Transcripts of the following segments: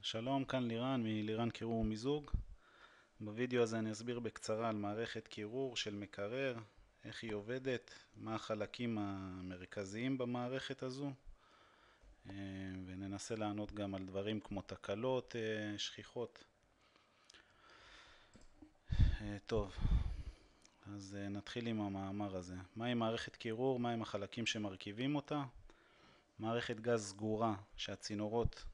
שלום, כאן לירן מלירן קירור ומיזוג. בווידאו הזה אני אסביר בקצרה על מערכת קירור של מקרר, איך היא עובדת, מה החלקים המרכזיים במערכת הזו, וננסה לענות גם על דברים כמו תקלות שכיחות. טוב, אז נתחיל עם המאמר הזה. מהי מערכת קירור? מהם החלקים שמרכיבים אותה? מערכת גז סגורה שהצינורות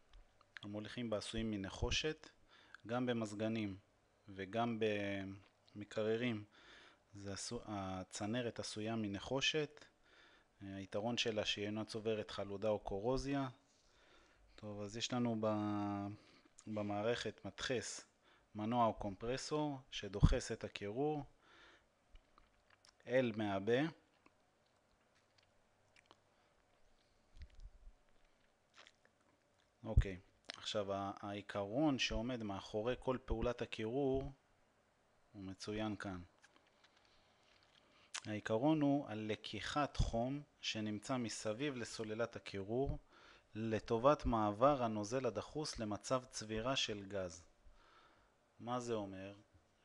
המוליכים בה עשויים מנחושת, גם במזגנים וגם במקררים הצנרת עשויה מנחושת. היתרון שלה שהיא אינה צוברת חלודה או קורוזיה. טוב, אז יש לנו במערכת מדחס, מנוע או קומפרסור שדוחס את הקירור אל מעבה. אוקיי, עכשיו העיקרון שעומד מאחורי כל פעולת הקירור הוא מצוין כאן. העיקרון הוא על לקיחת חום שנמצא מסביב לסוללת הקירור לטובת מעבר הנוזל הדחוס למצב צבירה של גז. מה זה אומר?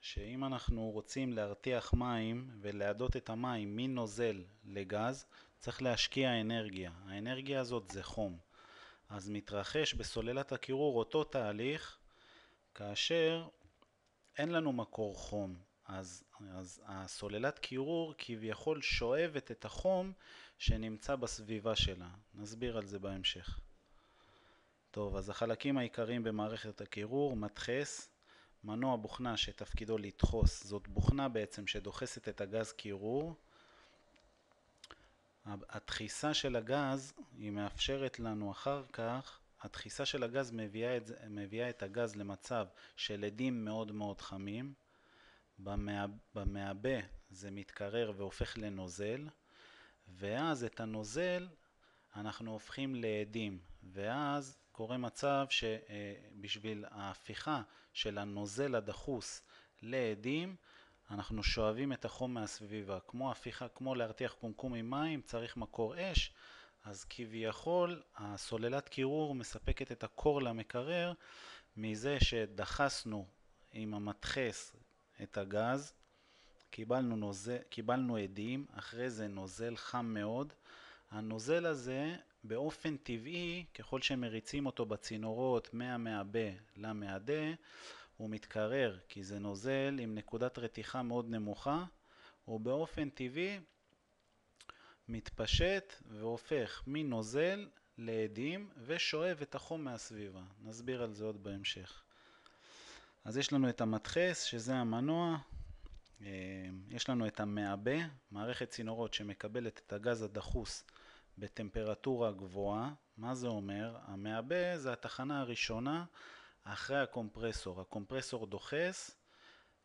שאם אנחנו רוצים להרתיח מים ולהדות את המים מנוזל לגז, צריך להשקיע אנרגיה. האנרגיה הזאת זה חום. אז מתרחש בסוללת הקירור אותו תהליך כאשר אין לנו מקור חום. אז הסוללת קירור כביכול שואבת את החום שנמצא בסביבה שלה. נסביר על זה בהמשך. טוב, אז החלקים העיקריים במערכת הקירור: מדחס, מנוע בוכנה שתפקידו לדחוס, זאת בוכנה בעצם שדוחסת את הגז קירור. הדחיסה של הגז היא מאפשרת לנו אחר כך, הדחיסה של הגז מביאה את הגז למצב של אדים מאוד מאוד חמים. במעבה זה מתקרר והופך לנוזל, ואז את הנוזל אנחנו הופכים לאדים, ואז קורה מצב שבשביל ההפיכה של הנוזל הדחוס לאדים אנחנו שואבים את החום מהסביבה. כמו להרתיח קומקום עם מים צריך מקור אש, אז כביכול הסוללת קירור מספקת את הקור למקרר מזה שדחסנו עם המדחס את הגז, קיבלנו אדים, אחרי זה נוזל חם מאוד. הנוזל הזה באופן טבעי, ככל שמריצים אותו בצינורות מהמעבה למעדה, הוא מתקרר, כי זה נוזל עם נקודת רתיחה מאוד נמוכה, הוא באופן טבעי מתפשט והופך מנוזל לאדים ושואב את החום מהסביבה. נסביר על זה עוד בהמשך. אז יש לנו את המדחס שזה המנוע, יש לנו את המעבה, מערכת צינורות שמקבלת את הגז הדחוס בטמפרטורה גבוהה. מה זה אומר? המעבה זה התחנה הראשונה אחרי הקומפרסור. הקומפרסור דוחס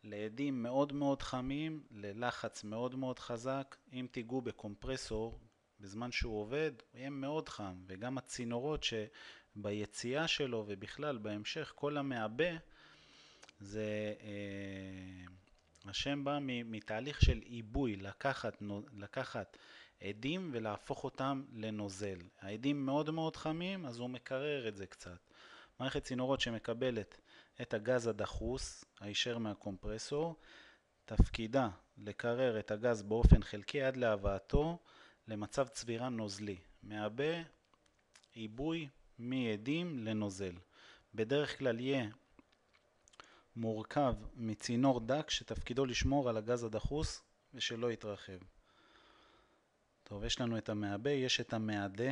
לאדים מאוד מאוד חמים, ללחץ מאוד מאוד חזק. אם תיגעו בקומפרסור בזמן שהוא עובד, הוא יהיה מאוד חם, וגם הצינורות שביציאה שלו ובכלל בהמשך, כל המעבה זה השם בא מתהליך של עיבוי, לקחת עדים ולהפוך אותם לנוזל. העדים מאוד מאוד חמים, אז הוא מקרר את זה קצת. מערכת צינורות שמקבלת את הגז הדחוס הישר מהקומפרסור, תפקידה לקרר את הגז באופן חלקי עד להבאתו למצב צבירה נוזלי. מעבה, עיבוי מעדים לנוזל. בדרך כלל יהיה מורכב מצינור דק שתפקידו לשמור על הגז הדחוס ושלא יתרחב. טוב, יש לנו את המעבה, יש את המעדה.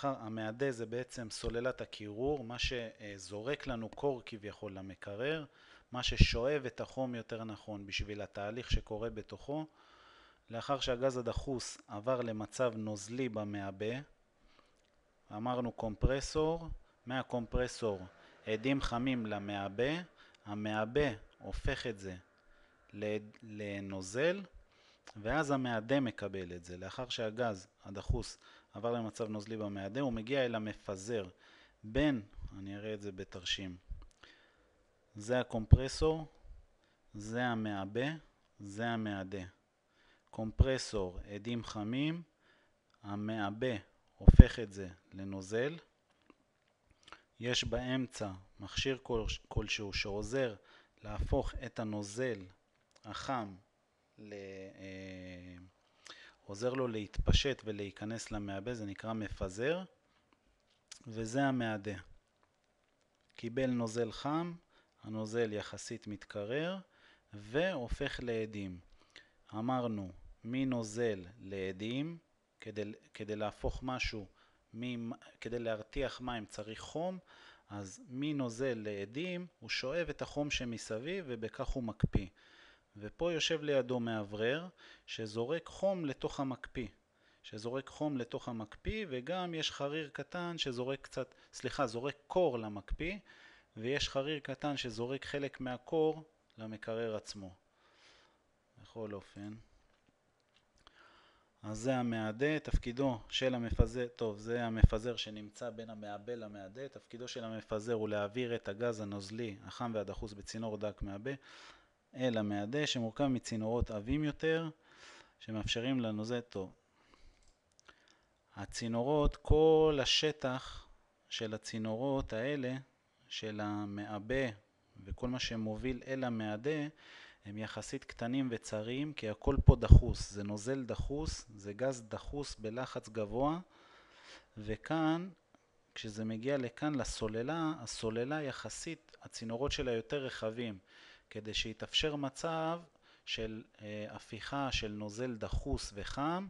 המעדה זה בעצם סוללת הקירור, מה שזורק לנו קור כביכול למקרר, מה ששואב את החום יותר נכון בשביל התהליך שקורה בתוכו. לאחר שהגז הדחוס עבר למצב נוזלי במעבה, אמרנו קומפרסור, מהקומפרסור עדים חמים למעבה, המעבה הופך את זה לנוזל, ואז המעדה מקבל את זה. לאחר שהגז הדחוס עבר למצב נוזלי במעדה, הוא מגיע אל המפזר אני אראה את זה בתרשים. זה הקומפרסור, זה המעבה, זה המעדה. קומפרסור, עדים חמים, המעבה הופך את זה לנוזל. יש באמצע מכשיר כלשהו שעוזר להפוך את הנוזל החם, עוזר לו להתפשט ולהיכנס למעבה, זה נקרא מפזר, וזה המעדה. קיבל נוזל חם, הנוזל יחסית מתקרר והופך לעדים. אמרנו מנוזל לעדים, כדי להפוך משהו, כדי להרתיח מים צריך חום, אז מנוזל לעדים הוא שואב את החום שמסביב ובכך הוא מקפיא. ופה יושב לידו מאוורר שזורק חום לתוך המקפיא, וגם יש חריר קטן שזורק זורק קור למקפיא, ויש חריר קטן שזורק חלק מהקור למקרר עצמו. בכל אופן, אז זה המעדה. תפקידו של המפזר, טוב, זה המפזר שנמצא בין המעבה למעדה. תפקידו של המפזר הוא להעביר את הגז הנוזלי החם והדחוס בצינור דק מעבה אל המעדה, שמורכב מצינורות עבים יותר שמאפשרים לנוזל. טוב, הצינורות, כל השטח של הצינורות האלה של המעבה וכל מה שמוביל אל המעדה הם יחסית קטנים וצרים, כי הכל פה דחוס, זה נוזל דחוס, זה גז דחוס בלחץ גבוה, וכאן כשזה מגיע לכאן לסוללה, הסוללה יחסית, הצינורות שלה יותר רחבים, כדי שיתאפשר מצב של הפיכה של נוזל דחוס וחם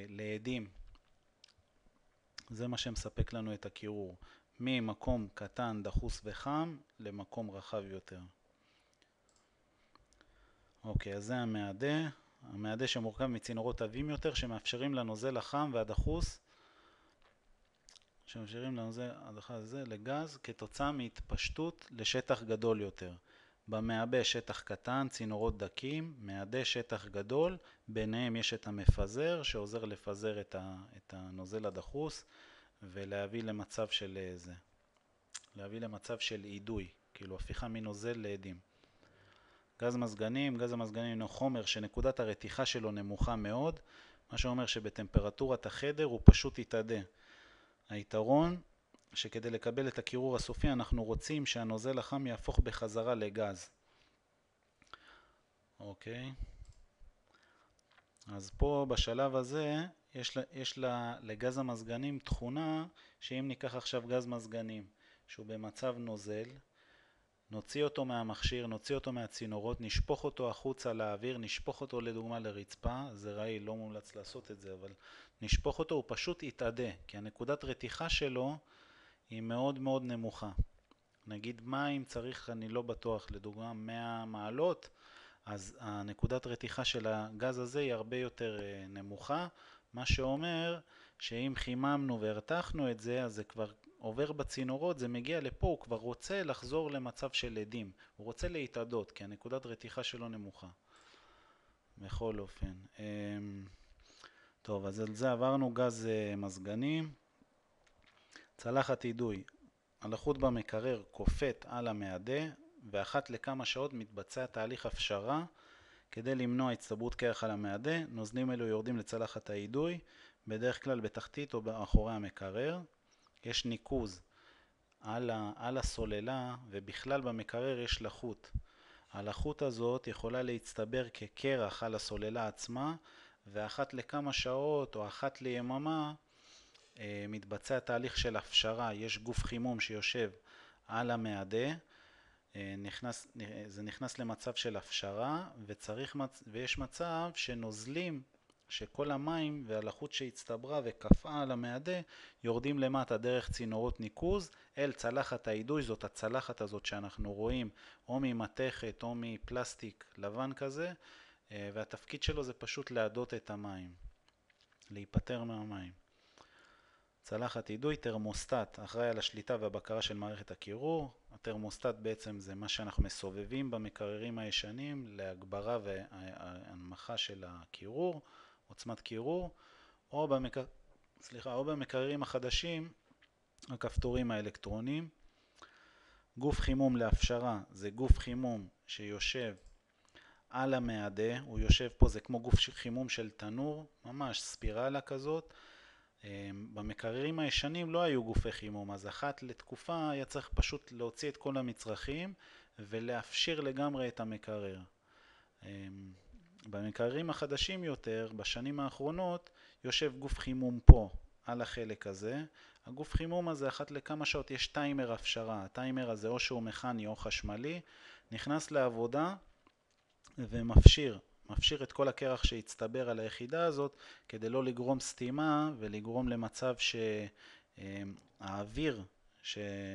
לעדים. זה מה שמספק לנו את הקירור, ממקום קטן דחוס וחם למקום רחב יותר. אוקיי, אז זה המעדה. המעדה שמורכב מצינורות עבים יותר שמאפשרים לנוזל החם והדחוס, הזה לגז כתוצאה מהתפשטות לשטח גדול יותר. במעבה שטח קטן, צינורות דקים, מעדה שטח גדול, ביניהם יש את המפזר שעוזר לפזר את הנוזל הדחוס ולהביא למצב של אידוי, כאילו הפיכה מנוזל לעדים. גז מזגנים, גז המזגנים הוא חומר שנקודת הרתיחה שלו נמוכה מאוד, מה שאומר שבטמפרטורת החדר הוא פשוט יתאדה. היתרון שכדי לקבל את הקירור הסופי אנחנו רוצים שהנוזל החם יהפוך בחזרה לגז. אוקיי. אז פה בשלב הזה יש לגז המזגנים תכונה שאם ניקח עכשיו גז מזגנים שהוא במצב נוזל, נוציא אותו מהמכשיר, נוציא אותו מהצינורות, נשפוך אותו החוצה לאוויר, נשפוך אותו לדוגמה לרצפה, זה רעי, לא מומלץ לעשות את זה, אבל נשפוך אותו, הוא פשוט יתאדה, כי הנקודת רתיחה שלו היא מאוד מאוד נמוכה. נגיד מים צריך, אני לא בטוח, לדוגמה 100 מעלות, אז הנקודת רתיחה של הגז הזה היא הרבה יותר נמוכה, מה שאומר שאם חיממנו והרתחנו את זה, אז זה כבר עובר בצינורות, זה מגיע לפה, הוא כבר רוצה לחזור למצב של עדים, הוא רוצה להתאדות, כי הנקודת רתיחה שלו נמוכה. בכל אופן. טוב, אז על זה עברנו גז מזגנים. צלחת אידוי. הלחות במקרר קופאת על המעדה, ואחת לכמה שעות מתבצע תהליך הפשרה כדי למנוע הצטברות קרח על המעדה. נוזלים אלו יורדים לצלחת האידוי, בדרך כלל בתחתית או באחורי המקרר. יש ניקוז על הסוללה, ובכלל במקרר יש לחות. הלחות הזאת יכולה להצטבר כקרח על הסוללה עצמה, ואחת לכמה שעות או אחת ליממה מתבצע תהליך של הפשרה. יש גוף חימום שיושב על המעדה, זה נכנס למצב של הפשרה, ויש מצב שנוזלים, שכל המים והלחות שהצטברה וקפאה על המעדה יורדים למטה דרך צינורות ניקוז אל צלחת האידוי. זאת הצלחת הזאת שאנחנו רואים או ממתכת או מפלסטיק לבן כזה, והתפקיד שלו זה פשוט להדות את המים, להיפטר מהמים. צלחת אידוי. תרמוסטט אחראי על השליטה והבקרה של מערכת הקירור. התרמוסטט בעצם זה מה שאנחנו מסובבים במקררים הישנים להגברה והנמכה של הקירור, עוצמת קירור, או במקררים החדשים הכפתורים האלקטרונים. גוף חימום להפשרה זה גוף חימום שיושב על המעדה, הוא יושב פה, זה כמו גוף חימום של תנור, ממש ספירלה כזאת. במקררים הישנים לא היו גופי חימום, אז אחת לתקופה היה צריך פשוט להוציא את כל המצרכים ולהפשיר לגמרי את המקרר. במקררים החדשים יותר, בשנים האחרונות, יושב גוף חימום פה, על החלק הזה. הגוף חימום הזה, אחת לכמה שעות יש טיימר הפשרה. הטיימר הזה או שהוא מכני או חשמלי, נכנס לעבודה ומפשיר. מפשיר את כל הקרח שהצטבר על היחידה הזאת, כדי לא לגרום סתימה ולגרום למצב שהאוויר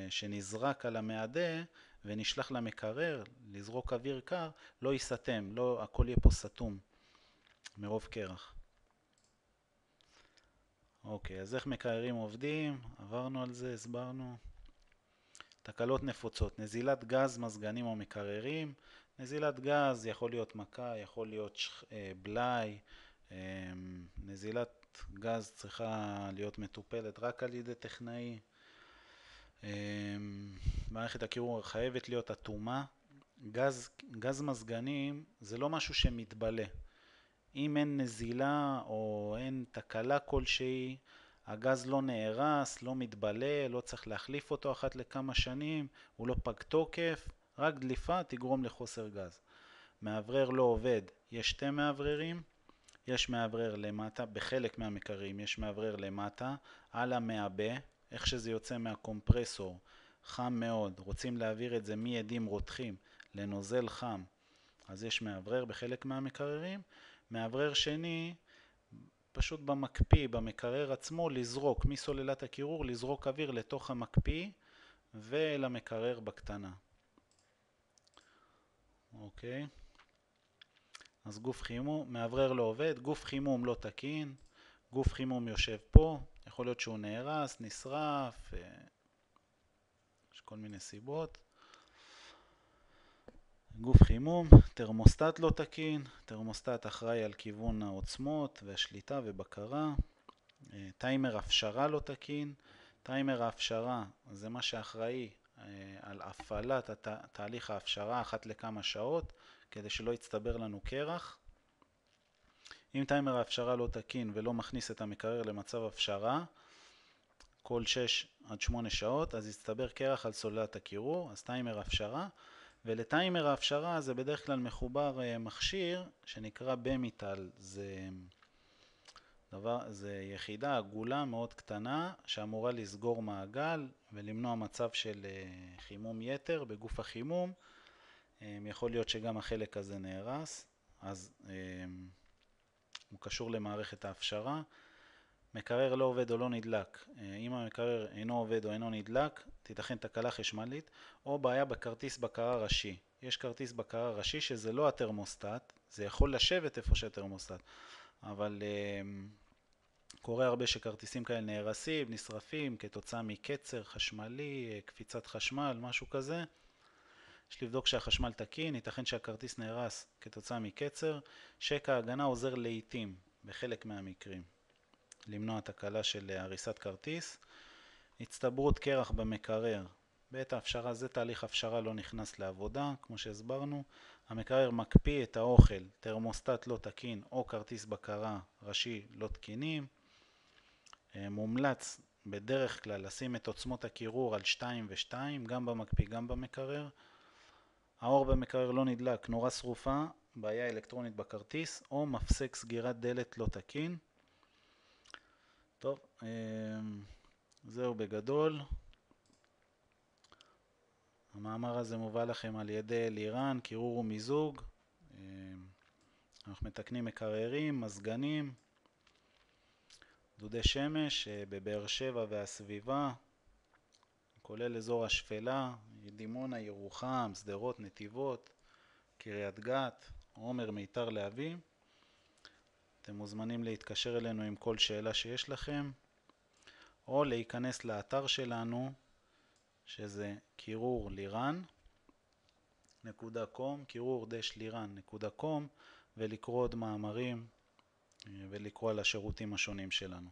שנזרק על המעדה ונשלח למקרר, לזרוק אוויר קר, לא ייסתם, לא, הכל יהיה פה סתום מרוב קרח. אוקיי, אז איך מקררים עובדים? עברנו על זה, הסברנו. תקלות נפוצות, נזילת גז, מזגנים או מקררים. נזילת גז יכול להיות מכה, יכול להיות בלאי. נזילת גז צריכה להיות מטופלת רק על ידי טכנאי. מערכת הקירור חייבת להיות אטומה. גז מזגנים זה לא משהו שמתבלה. אם אין נזילה או אין תקלה כלשהי, הגז לא נהרס, לא מתבלה, לא צריך להחליף אותו אחת לכמה שנים, הוא לא פג תוקף, רק דליפה תגרום לחוסר גז. מאוורר לא עובד, יש שתי מאווררים, יש מאוורר למטה, בחלק מהמקררים יש מאוורר למטה, על המעבה, איך שזה יוצא מהקומפרסור, חם מאוד, רוצים להעביר את זה מעדים רותחים לנוזל חם, אז יש מאוורר בחלק מהמקררים. מאוורר שני, פשוט במקפיא, במקרר עצמו, לזרוק מסוללת הקירור, לזרוק אוויר לתוך המקפיא ולמקרר בקטנה. אוקיי. אז גוף חימום, מאוורר לא עובד, גוף חימום לא תקין, גוף חימום יושב פה, יכול להיות שהוא נהרס, נשרף, יש כל מיני סיבות. גוף חימום, תרמוסטט לא תקין, תרמוסטט אחראי על כיוון העוצמות והשליטה ובקרה. טיימר הפשרה לא תקין, טיימר ההפשרה זה מה שאחראי על הפעלת תהליך ההפשרה אחת לכמה שעות, כדי שלא יצטבר לנו קרח. אם טיימר ההפשרה לא תקין ולא מכניס את המקרר למצב הפשרה, כל 6 עד 8 שעות, אז יצטבר קרח על סוללת הקירור, אז טיימר הפשרה. ולטיימר ההפשרה זה בדרך כלל מחובר מכשיר שנקרא במיטל, זה יחידה עגולה מאוד קטנה שאמורה לסגור מעגל ולמנוע מצב של חימום יתר בגוף החימום. יכול להיות שגם החלק הזה נהרס, אז הוא קשור למערכת ההפשרה. מקרר לא עובד או לא נדלק, אם המקרר אינו עובד או אינו נדלק, תיתכן תקלה חשמלית או בעיה בכרטיס בקרה ראשי. יש כרטיס בקרה ראשי שזה לא התרמוסטט, זה יכול לשבת איפה שהתרמוסטט, אבל קורה הרבה שכרטיסים כאלה נהרסים, נשרפים כתוצאה מקצר חשמלי, קפיצת חשמל, משהו כזה. יש לבדוק שהחשמל תקין, ייתכן שהכרטיס נהרס כתוצאה מקצר. שקע ההגנה עוזר לעתים, בחלק מהמקרים, למנוע תקלה של הריסת כרטיס. הצטברות קרח במקרר. בעת ההפשרה, זה תהליך הפשרה לא נכנס לעבודה, כמו שהסברנו. המקרר מקפיא את האוכל, תרמוסטט לא תקין או כרטיס בקרה ראשי לא תקינים. מומלץ בדרך כלל לשים את עוצמות הקירור על 2 ו-2, גם במקפיא גם במקרר. האור במקרר לא נדלק, נורה שרופה, בעיה אלקטרונית בכרטיס או מפסק סגירת דלת לא תקין. טוב, זהו בגדול. המאמר הזה מובא לכם על ידי לירן, קירור ומיזוג. אנחנו מתקנים מקררים, מזגנים, דודי שמש בבאר שבע והסביבה, כולל אזור השפלה, דימונה, ירוחם, שדרות, נתיבות, קריית גת, עומר, מיתר, להבים. אתם מוזמנים להתקשר אלינו עם כל שאלה שיש לכם, או להיכנס לאתר שלנו, שזה קירור-לירן.com, קירור-לירן.com, ולקרוא עוד מאמרים ולקרוא על השירותים השונים שלנו.